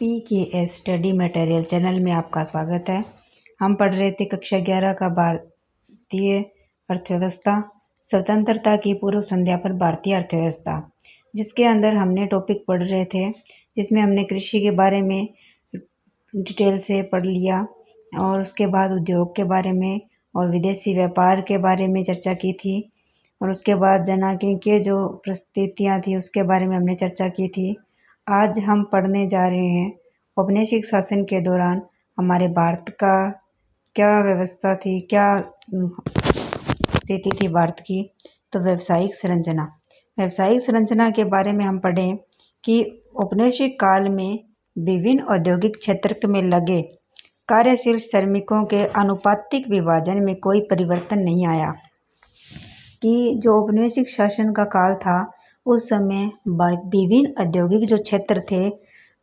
PKS study material channel में आपका स्वागत है। हम पढ़ रहे थे कक्षा 11 का भारतीय अर्थव्यवस्था, स्वतंत्रता की पूर्व संध्या पर भारतीय अर्थव्यवस्था, जिसके अंदर हमने टॉपिक पढ़ रहे थे, जिसमें हमने कृषि के बारे में डिटेल से पढ़ लिया और उसके बाद उद्योग के बारे में और विदेशी व्यापार के बारे में चर्चा की थी और उसके बाद जनांगीय के जो परिस्थितियाँ थी उसके बारे में हमने चर्चा की थी। आज हम पढ़ने जा रहे हैं औपनिवेशिक शासन के दौरान हमारे भारत का क्या व्यवस्था थी, क्या स्थिति थी भारत की। तो व्यावसायिक संरचना के बारे में हम पढ़ें कि औपनिवेशिक काल में विभिन्न औद्योगिक क्षेत्र में लगे कार्यशील श्रमिकों के अनुपातिक विभाजन में कोई परिवर्तन नहीं आया। कि जो औपनिवेशिक शासन का काल था उस समय विभिन्न औद्योगिक जो क्षेत्र थे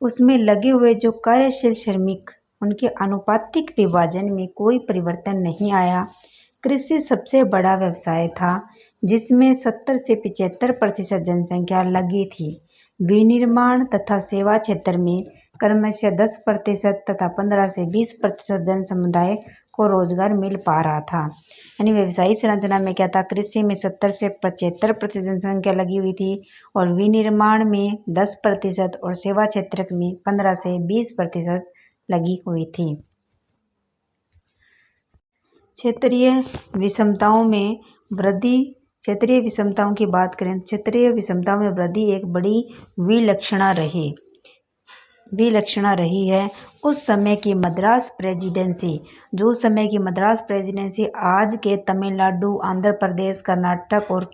उसमें लगे हुए जो कार्यशील श्रमिक उनके अनुपातिक विभाजन में कोई परिवर्तन नहीं आया। कृषि सबसे बड़ा व्यवसाय था जिसमें 70 से 75% जनसंख्या लगी थी। विनिर्माण तथा सेवा क्षेत्र में क्रमशः 10% तथा 15 से 20% जन समुदाय को रोजगार मिल पा रहा था। यानी व्यवसायिक संरचना में क्या था, कृषि में 70 से 75% जनसंख्या लगी हुई थी और विनिर्माण में 10% और सेवा क्षेत्र में 15 से 20% लगी हुई थी। क्षेत्रीय विषमताओं में वृद्धि, क्षेत्रीय विषमताओं की बात करें, क्षेत्रीय विषमताओं में वृद्धि एक बड़ी विलक्षणा रही है। उस समय की मद्रास प्रेसिडेंसी, जो उस समय की मद्रास प्रेसिडेंसी आज के तमिलनाडु, आंध्र प्रदेश, कर्नाटक और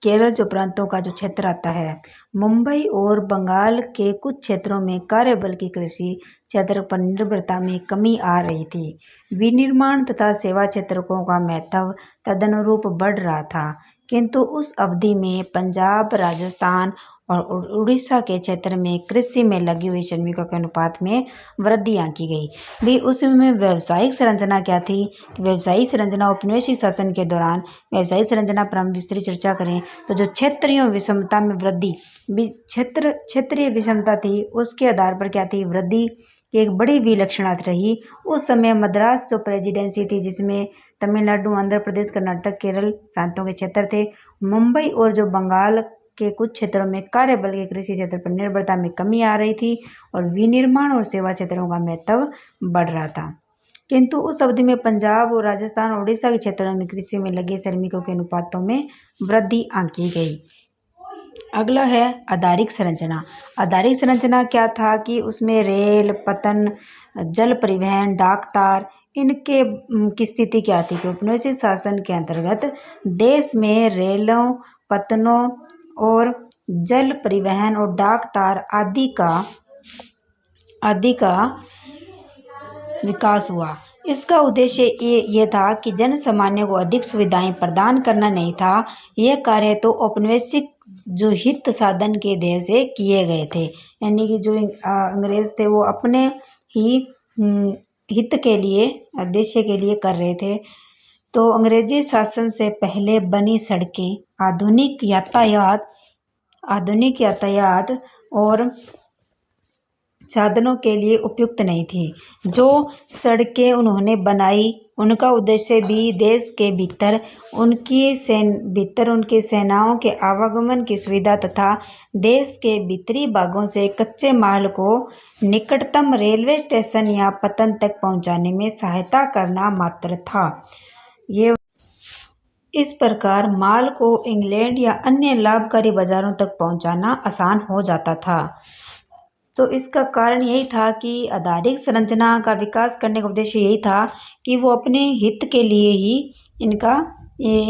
केरल जो प्रांतों का जो क्षेत्र आता है, मुंबई और बंगाल के कुछ क्षेत्रों में कार्यबल की कृषि क्षेत्र पर निर्भरता में कमी आ रही थी। विनिर्माण तथा सेवा क्षेत्रों का महत्व तदनुरूप बढ़ रहा था, किंतु उस अवधि में पंजाब, राजस्थान और उड़ीसा के क्षेत्र में कृषि में लगी हुई श्रमिकों के अनुपात में वृद्धि आंकी गई। भी उसमें व्यावसायिक संरचना क्या थी? व्यावसायिक संरचना औपनिवेशिक शासन के दौरान व्यावसायिक संरचना पर हम विस्तृत चर्चा करें तो जो क्षेत्रीय विषमता में वृद्धि, क्षेत्रीय विषमता थी उसके आधार पर क्या थी, वृद्धि की एक बड़ी विलक्षणता रही। उस समय मद्रास जो प्रेसिडेंसी थी जिसमें तमिलनाडु, आंध्र प्रदेश, कर्नाटक, केरल प्रांतों के क्षेत्र थे, मुंबई और जो बंगाल के कुछ क्षेत्रों में कार्यबल के कृषि क्षेत्र पर निर्भरता में कमी आ रही थी और विनिर्माण और सेवा क्षेत्रों का महत्व बढ़ रहा था, किंतु उस अवधि में पंजाब और राजस्थान और उड़ीसा के क्षेत्रों में कृषि में लगे श्रमिकों के अनुपातों में वृद्धि आंकी गई। अगला है आधारिक संरचना। आधारिक संरचना क्या था कि उसमें रेल, पतन, जल परिवहन, डाक तार, इनके की स्थिति क्या थी कि औपनिवेशिक शासन के अंतर्गत देश में रेलों, पतनों और जल परिवहन और डाक तार आदि का विकास हुआ। इसका उद्देश्य ये था कि जन सामान्य को अधिक सुविधाएं प्रदान करना नहीं था। यह कार्य तो औपनिवेशिक जो हित साधन के ध्येय से किए गए थे, यानी कि जो अंग्रेज थे वो अपने ही हित के लिए, उद्देश्य के लिए कर रहे थे। तो अंग्रेजी शासन से पहले बनी सड़कें आधुनिक यातायात और साधनों के लिए उपयुक्त नहीं थी। जो सड़कें उन्होंने बनाई उनका उद्देश्य भी देश के भीतर उनकी सेनाओं के आवागमन की सुविधा तथा देश के भीतरी भागों से कच्चे माल को निकटतम रेलवे स्टेशन या पतन तक पहुंचाने में सहायता करना मात्र था। इस प्रकार माल को इंग्लैंड या अन्य लाभकारी बाजारों तक पहुंचाना आसान हो जाता था। तो इसका कारण यही था कि आधारिक संरचना का विकास करने का उद्देश्य यही था कि वो अपने हित के लिए ही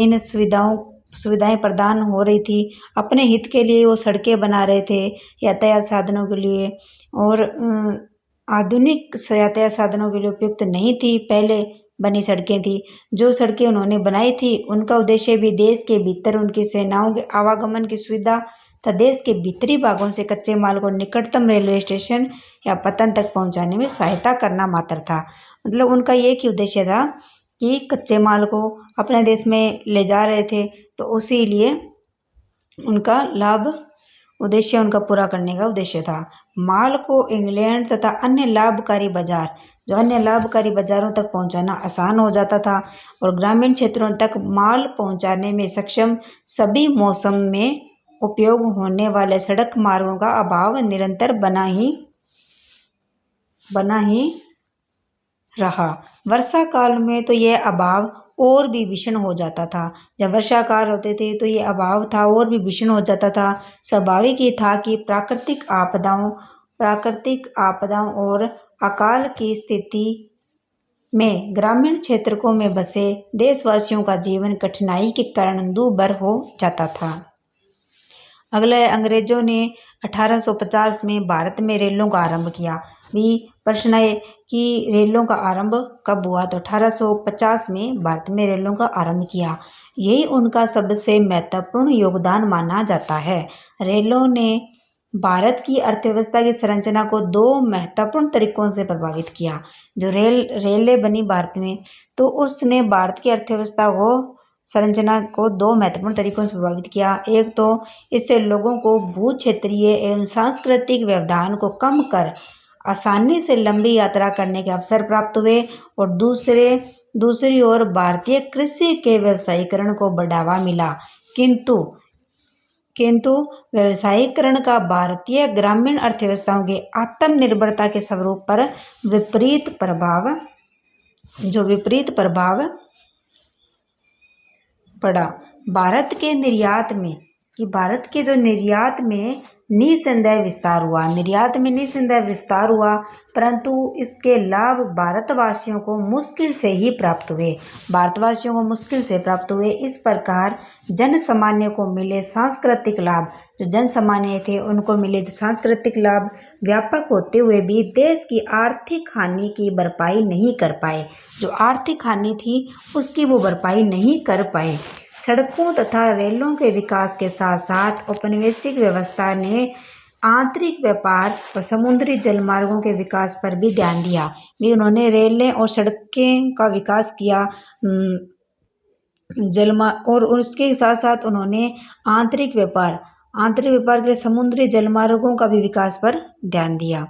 इन सुविधाएं प्रदान हो रही थी। अपने हित के लिए वो सड़कें बना रहे थे यातायात साधनों के लिए, और आधुनिक यातायात साधनों के लिए उपयुक्त नहीं थी पहले बनी सड़कें थी। जो सड़कें उन्होंने बनाई थी उनका उद्देश्य भी देश के भीतर उनकी सेनाओं के आवागमन की सुविधा तथा देश के भीतरी भागों से कच्चे माल को निकटतम रेलवे स्टेशन या पतन तक पहुंचाने में सहायता करना मात्र था। मतलब उनका एक ही उद्देश्य था कि कच्चे माल को अपने देश में ले जा रहे थे, तो उसी लिए उनका लाभ उद्देश्य उनका पूरा करने का उद्देश्य था। माल को इंग्लैंड तथा अन्य लाभकारी बाजारों तक पहुंचाना आसान हो जाता था और ग्रामीण क्षेत्रों तक माल पहुंचाने में सक्षम सभी मौसम में उपयोग होने वाले सड़क मार्गों का अभाव निरंतर बना ही रहा। वर्षा काल में तो यह अभाव और भी भीषण हो जाता था। जब वर्षा काल होते थे तो ये अभाव था और भी भीषण हो जाता था। स्वाभाविक ही था कि प्राकृतिक आपदाओं और अकाल की स्थिति में ग्रामीण क्षेत्रों में बसे देशवासियों का जीवन कठिनाई के कारण दूभर हो जाता था। अगला है, अंग्रेजों ने 1850 में भारत में रेलों का आरंभ किया। भी प्रश्न है कि रेलों का आरंभ कब हुआ, तो 1850 में भारत में रेलों का आरंभ किया। यही उनका सबसे महत्वपूर्ण योगदान माना जाता है। रेलों ने भारत की अर्थव्यवस्था की संरचना को दो महत्वपूर्ण तरीकों से प्रभावित किया। जो रेलें बनी भारत में, तो उसने भारत की अर्थव्यवस्था को संरचना को दो महत्वपूर्ण तरीकों से प्रभावित किया। एक तो इससे लोगों को भू क्षेत्रीय एवं सांस्कृतिक व्यवधान को कम कर आसानी से लंबी यात्रा करने के अवसर प्राप्त हुए और दूसरी ओर भारतीय कृषि के व्यवसायीकरण को बढ़ावा मिला। किंतु व्यवसायीकरण का भारतीय ग्रामीण अर्थव्यवस्थाओं की आत्मनिर्भरता के स्वरूप पर विपरीत प्रभाव पड़ा। भारत के निर्यात में निसंदेह विस्तार हुआ, परंतु इसके लाभ भारतवासियों को मुश्किल से प्राप्त हुए। इस प्रकार जन सामान्य को मिले सांस्कृतिक लाभ, जो जन सामान्य थे उनको मिले जो सांस्कृतिक लाभ व्यापक होते हुए भी देश की आर्थिक हानि की भरपाई नहीं कर पाए। जो आर्थिक हानि थी उसकी वो भरपाई नहीं कर पाए। सड़कों तथा रेलों के विकास के साथ साथ औपनिवेशिक व्यवस्था ने आंतरिक व्यापार और समुद्री जलमार्गों के विकास पर भी ध्यान दिया। भी उन्होंने रेलें और सड़कें का विकास किया, और उसके साथ साथ उन्होंने आंतरिक व्यापार के लिए समुद्री जलमार्गों का भी विकास पर ध्यान दिया।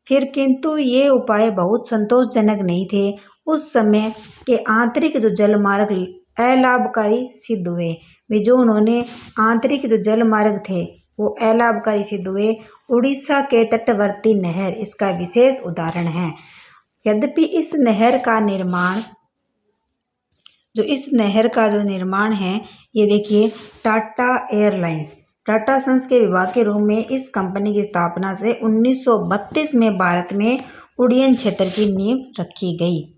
किंतु ये उपाय बहुत संतोषजनक नहीं थे। उस समय के आंतरिक जो जलमार्ग अलाभकारी सिद्ध हुए। जो उन्होंने आंतरिक जो जलमार्ग थे वो अलाभकारी सिद्ध हुए। उड़ीसा के तटवर्ती नहर इसका विशेष उदाहरण है। यद्यपि इस नहर का जो निर्माण है, ये देखिए, टाटा सन्स के विभाग के रूप में इस कंपनी की स्थापना से 1932 में भारत में उड्डयन क्षेत्र की नींव रखी गई।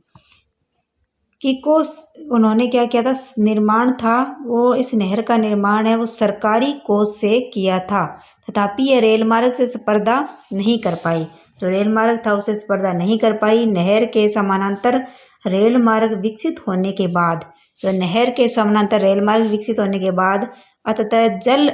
उन्होंने क्या किया था, निर्माण था वो, इस नहर का निर्माण है वो सरकारी कोष से किया था, तथापि यह रेल मार्ग से स्पर्धा नहीं कर पाई। जो रेल मार्ग था उसे स्पर्धा नहीं कर पाई। नहर के समानांतर रेल मार्ग विकसित होने के बाद अंततः जल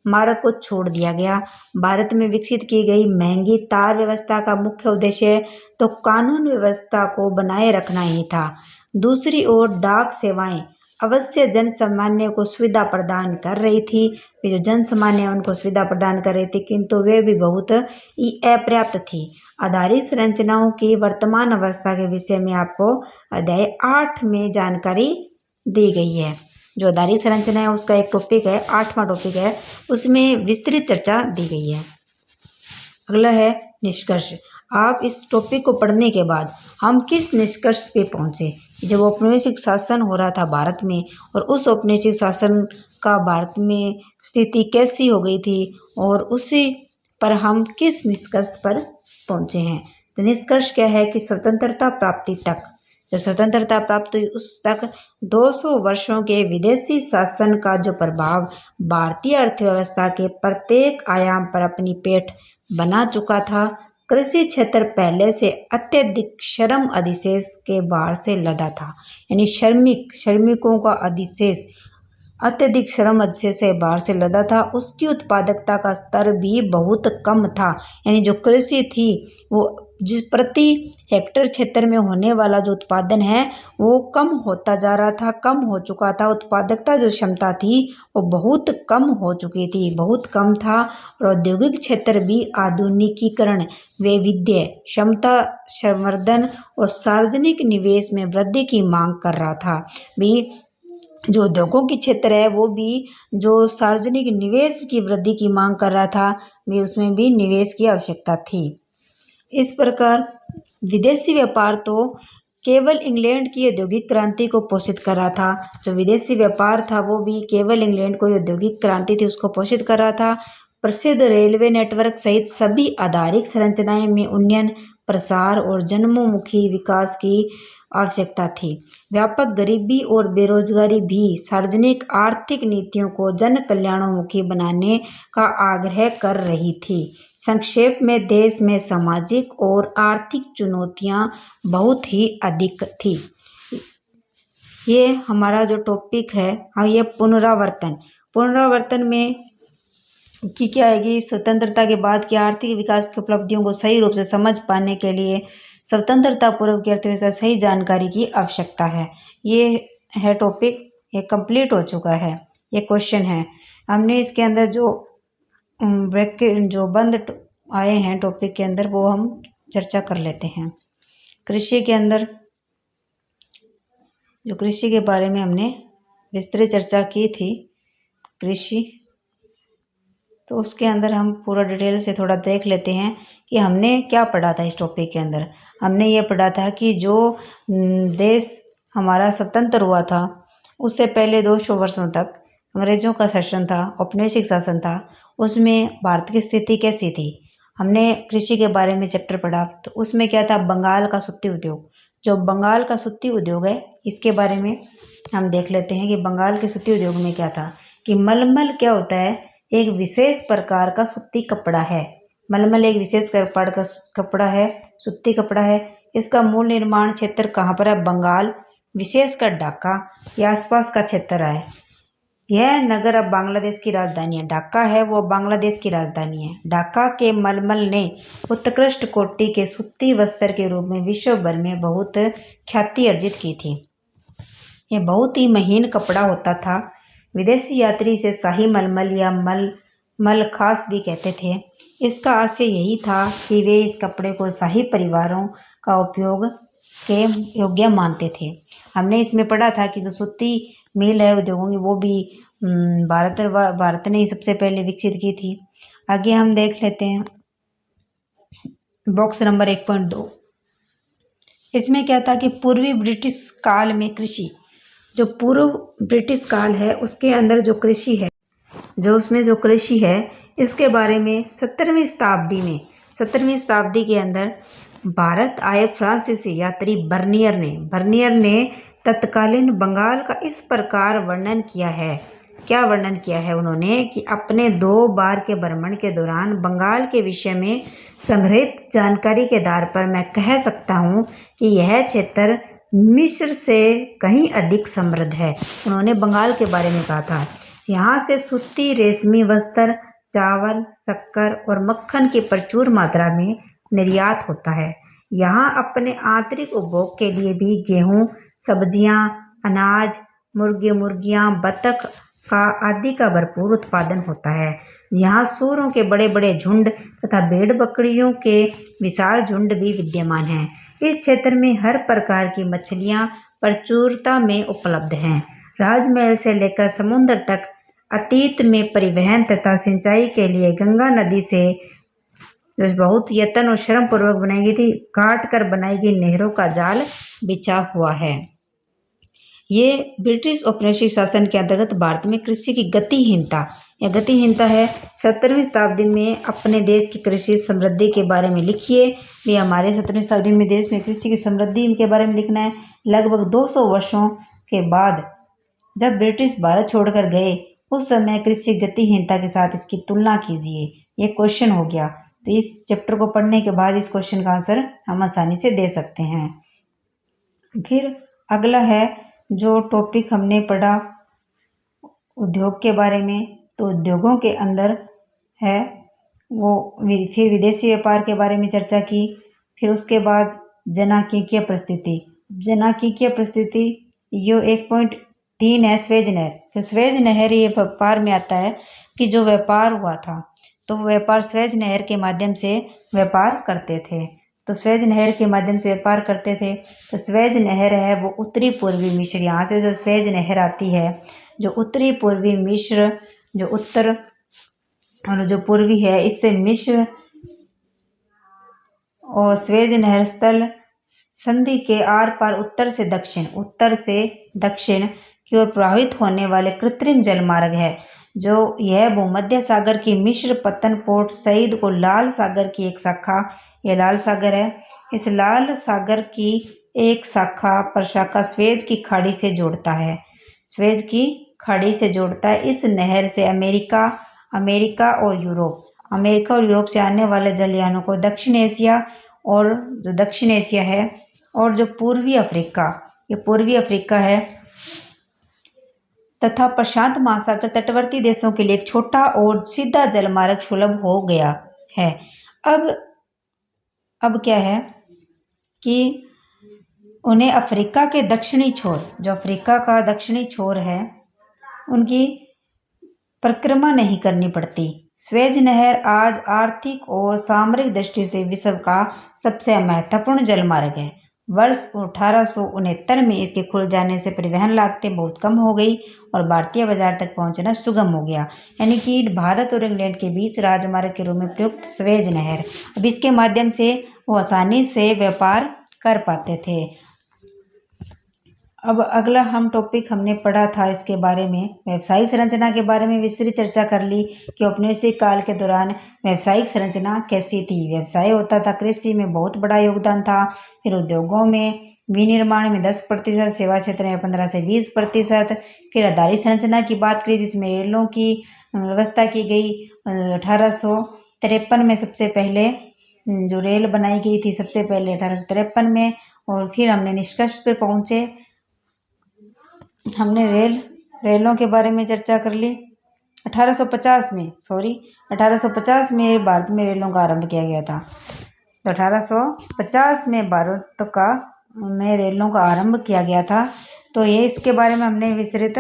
मार्ग को छोड़ दिया गया। भारत में विकसित की गई महंगी तार व्यवस्था का मुख्य उद्देश्य तो कानून व्यवस्था को बनाए रखना ही था। दूसरी ओर डाक सेवाएं अवश्य जन सामान्य को सुविधा प्रदान कर रही थी। जो जन सामान्य उनको सुविधा प्रदान कर रही थी, किंतु वे भी बहुत ही अपर्याप्त थी। आधारित संरचनाओं की वर्तमान अवस्था के विषय में आपको अध्याय 8 में जानकारी दी गई है। जो आधारित संरचना है उसका एक टॉपिक है, 8वां टॉपिक है, उसमें विस्तृत चर्चा दी गई है। अगला है निष्कर्ष। आप इस टॉपिक को पढ़ने के बाद हम किस निष्कर्ष पे पहुंचे। जब औपनिवेशिक शासन हो रहा था भारत में, और उस औपनिवेशिक शासन का भारत में स्थिति कैसी हो गई थी, और उसी पर हम किस निष्कर्ष पर पहुंचे हैं। तो निष्कर्ष क्या है कि स्वतंत्रता प्राप्ति तक, जब स्वतंत्रता प्राप्त हुई उस तक 200 वर्षों के विदेशी शासन का जो प्रभाव भारतीय अर्थव्यवस्था के प्रत्येक आयाम पर अपनी पेठ बना चुका था। कृषि क्षेत्र पहले से अत्यधिक श्रम अधिशेष के भार से लदा था, यानी श्रमिकों का अधिशेष अत्यधिक श्रम अधिशेष से भार से लदा था। उसकी उत्पादकता का स्तर भी बहुत कम था, यानी जो कृषि थी वो जिस प्रति हेक्टेयर क्षेत्र में होने वाला जो उत्पादन है वो कम होता जा रहा था, कम हो चुका था। उत्पादकता जो क्षमता थी वो बहुत कम हो चुकी थी, बहुत कम था। और औद्योगिक क्षेत्र भी आधुनिकीकरण, वैविध्य, क्षमता संवर्धन और सार्वजनिक निवेश में वृद्धि की मांग कर रहा था। भी जो उद्योगों की क्षेत्र है वो भी जो सार्वजनिक निवेश की वृद्धि की मांग कर रहा था, भी उसमें भी निवेश की आवश्यकता थी। इस प्रकार विदेशी व्यापार तो केवल इंग्लैंड की औद्योगिक क्रांति को पोषित कर रहा था। जो विदेशी व्यापार था वो भी केवल इंग्लैंड को औद्योगिक क्रांति थी उसको पोषित कर रहा था। प्रसिद्ध रेलवे नेटवर्क सहित सभी आधारिक संरचनाएं में उन्नयन, प्रसार और जनोन्मुखी विकास की आवश्यकता थी। व्यापक गरीबी और बेरोजगारी भी सार्वजनिक आर्थिक नीतियों को जन कल्याणोन्मुखी बनाने का आग्रह कर रही थी। संक्षेप में देश में सामाजिक और आर्थिक चुनौतियां बहुत ही अधिक थी। ये हमारा जो टॉपिक है ये पुनरावर्तन में कि क्या आएगी, स्वतंत्रता के बाद की आर्थिक विकास की उपलब्धियों को सही रूप से समझ पाने के लिए स्वतंत्रता पूर्व की अर्थव्यवस्था सही जानकारी की आवश्यकता है। ये है टॉपिक, ये कंप्लीट हो चुका है। ये क्वेश्चन है, हमने इसके अंदर जो ब्रैकेट जो बंद आए हैं टॉपिक के अंदर वो हम चर्चा कर लेते हैं। कृषि के अंदर जो कृषि के बारे में हमने विस्तृत चर्चा की थी, कृषि, तो उसके अंदर हम पूरा डिटेल से थोड़ा देख लेते हैं कि हमने क्या पढ़ा था। इस टॉपिक के अंदर हमने ये पढ़ा था कि जो देश हमारा स्वतंत्र हुआ था उससे पहले 200 वर्षों तक अंग्रेजों का शासन था, औपनिवेशिक शासन था। उसमें भारत की स्थिति कैसी थी। हमने कृषि के बारे में चैप्टर पढ़ा, तो उसमें क्या था, बंगाल का सूती उद्योग। जो बंगाल का सूती उद्योग है इसके बारे में हम देख लेते हैं कि बंगाल के सूती उद्योग में क्या था कि मलमल क्या होता है, एक विशेष प्रकार का सूती कपड़ा है। मलमल एक विशेष प्रकार का कपड़ा है, सूती कपड़ा है। इसका मूल निर्माण क्षेत्र कहाँ पर है, बंगाल, विशेषकर ढाका के आसपास का क्षेत्र है। यह नगर अब बांग्लादेश की राजधानी है। ढाका है वो बांग्लादेश की राजधानी है। ढाका के मलमल ने उत्कृष्ट कोटि के सूती वस्त्र के रूप में विश्व भर में बहुत ख्याति अर्जित की थी। यह बहुत ही महीन कपड़ा होता था। विदेशी यात्री इसे शाही मलमल या मल खास भी कहते थे। इसका आशय यही था कि वे इस कपड़े को शाही परिवारों का उपयोग के योग्य मानते थे। हमने इसमें पढ़ा था कि जो सूती मिल है उद्योगों की वो भी भारत ने ही सबसे पहले विकसित की थी। आगे हम देख लेते हैं बॉक्स नंबर 1.2। इसमें क्या था कि पूर्वी ब्रिटिश काल में कृषि, जो पूर्व ब्रिटिश काल है उसके अंदर जो कृषि है, जो कृषि है इसके बारे में 17वीं शताब्दी के अंदर भारत आए फ्रांसीसी यात्री बर्नियर ने तत्कालीन बंगाल का इस प्रकार वर्णन किया है। क्या वर्णन किया है उन्होंने कि अपने 2 बार के भ्रमण के दौरान बंगाल के विषय में संग्रहित जानकारी के आधार पर मैं कह सकता हूँ कि यह क्षेत्र मिस्र से कहीं अधिक समृद्ध है। उन्होंने बंगाल के बारे में कहा था। यहाँ से सूती रेशमी वस्त्र, चावल, शक्कर और मक्खन की प्रचुर मात्रा में निर्यात होता है। यहाँ अपने आंतरिक उपभोग के लिए भी गेहूं, सब्जियां, अनाज, मुर्गियां, बतख का आदि का भरपूर उत्पादन होता है। यहाँ सूरों के बड़े बड़े झुंड तथा भेड़ बकरियों के विशाल झुंड भी विद्यमान हैं। इस क्षेत्र में हर प्रकार की मछलियाँ प्रचुरता में उपलब्ध हैं। राजमहल से लेकर समुद्र तक अतीत में परिवहन तथा सिंचाई के लिए गंगा नदी से जो बहुत यत्न और श्रम पूर्वक बनाई गई थी, काट कर बनाई गई नहरों का जाल बिछा हुआ है। ये ब्रिटिश औपनिवेशिक शासन के अंतर्गत भारत में कृषि की गतिहीनता है। 17वीं शताब्दी में अपने देश की कृषि समृद्धि के बारे में लिखिए। भी हमारे 17वीं शताब्दी में देश में कृषि की समृद्धि के बारे में लिखना है। लगभग 200 वर्षों के बाद जब ब्रिटिश भारत छोड़कर गए उस समय कृषि गतिहीनता के साथ इसकी तुलना कीजिए। ये क्वेश्चन हो गया, तो इस चैप्टर को पढ़ने के बाद इस क्वेश्चन का आंसर हम आसानी से दे सकते हैं। फिर अगला है जो टॉपिक हमने पढ़ा उद्योग के बारे में, तो उद्योगों के अंदर है वो फिर विदेशी व्यापार के बारे में चर्चा की, फिर उसके बाद जनांकीय परिस्थिति। जनांकीय परिस्थिति यो 1.3 है स्वेज नहर। तो स्वेज नहर ये व्यापार में आता है कि जो व्यापार हुआ था तो व्यापार स्वेज नहर के माध्यम से व्यापार करते थे। तो स्वेज नहर के माध्यम से व्यापार करते थे। तो स्वेज नहर है वो उत्तरी पूर्वी मिस्र, यहाँ से जो स्वेज नहर आती है, जो उत्तरी पूर्वी मिस्र, जो उत्तर और जो पूर्वी है, इससे मिस्र और स्वेज नहर स्थल संधि के आर पार उत्तर से दक्षिण की ओर प्रवाहित होने वाले कृत्रिम जलमार्ग है। जो यह भूमध्य सागर की मिस्र पत्तन पोर्ट सईद को लाल सागर की एक शाखा, यह लाल सागर है, इस लाल सागर की एक प्रशाखा स्वेज की खाड़ी से जोड़ता है। स्वेज की खाड़ी से जोड़ता है। इस नहर से अमेरिका और यूरोप से आने वाले जलयानों को दक्षिण एशिया है और जो पूर्वी अफ्रीका है तथा प्रशांत महासागर तटवर्ती देशों के लिए एक छोटा और सीधा जलमार्ग सुलभ हो गया है। अब क्या है कि उन्हें अफ्रीका के दक्षिणी छोर, जो अफ्रीका का दक्षिणी छोर है, उनकी परिक्रमा नहीं करनी पड़ती। स्वेज नहर आज आर्थिक और सामरिक दृष्टि से विश्व का सबसे महत्वपूर्ण जलमार्ग है। वर्ष 1869 में इसके खुल जाने से परिवहन लागतें बहुत कम हो गई और भारतीय बाजार तक पहुंचना सुगम हो गया। यानी कि भारत और इंग्लैंड के बीच राजमार्ग के रूप में प्रयुक्त स्वेज नहर, अब इसके माध्यम से वो आसानी से व्यापार कर पाते थे। अब अगला हमने पढ़ा था इसके बारे में, व्यावसायिक संरचना के बारे में विस्तृत चर्चा कर ली कि औपनिवेशिक काल के दौरान व्यावसायिक संरचना कैसी थी। व्यवसाय होता था, कृषि में बहुत बड़ा योगदान था, फिर उद्योगों में विनिर्माण में 10%, सेवा क्षेत्र में 15 से 20%। फिर आधारिक संरचना की बात करी जिसमें रेलों की व्यवस्था की गई। 1853 में सबसे पहले जो रेल बनाई गई थी, सबसे पहले 1853 में। और फिर हमने निष्कर्ष पे पहुंचे, हमने रेलों के बारे में चर्चा कर ली। 1850 में भारत में रेलों का आरंभ किया गया था। तो 1850 में भारत में रेलों का आरंभ किया गया था। तो ये इसके बारे में हमने विस्तृत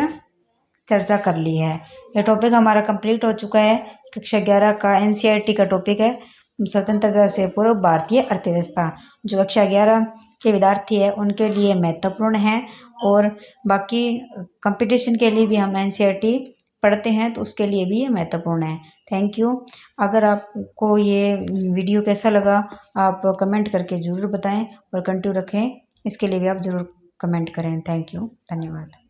चर्चा कर ली है। यह टॉपिक हमारा कंप्लीट हो चुका है। कक्षा 11 का NCERT का टॉपिक है स्वतंत्रता से पूर्व भारतीय अर्थव्यवस्था। जो कक्षा 11 के विद्यार्थी है उनके लिए महत्वपूर्ण है और बाकी कंपटीशन के लिए भी हम NCERT पढ़ते हैं तो उसके लिए भी ये महत्वपूर्ण है। Thank you. अगर आपको ये वीडियो कैसा लगा आप कमेंट करके ज़रूर बताएं और कंटिन्यू रखें, इसके लिए भी आप ज़रूर कमेंट करें। थैंक यू, धन्यवाद।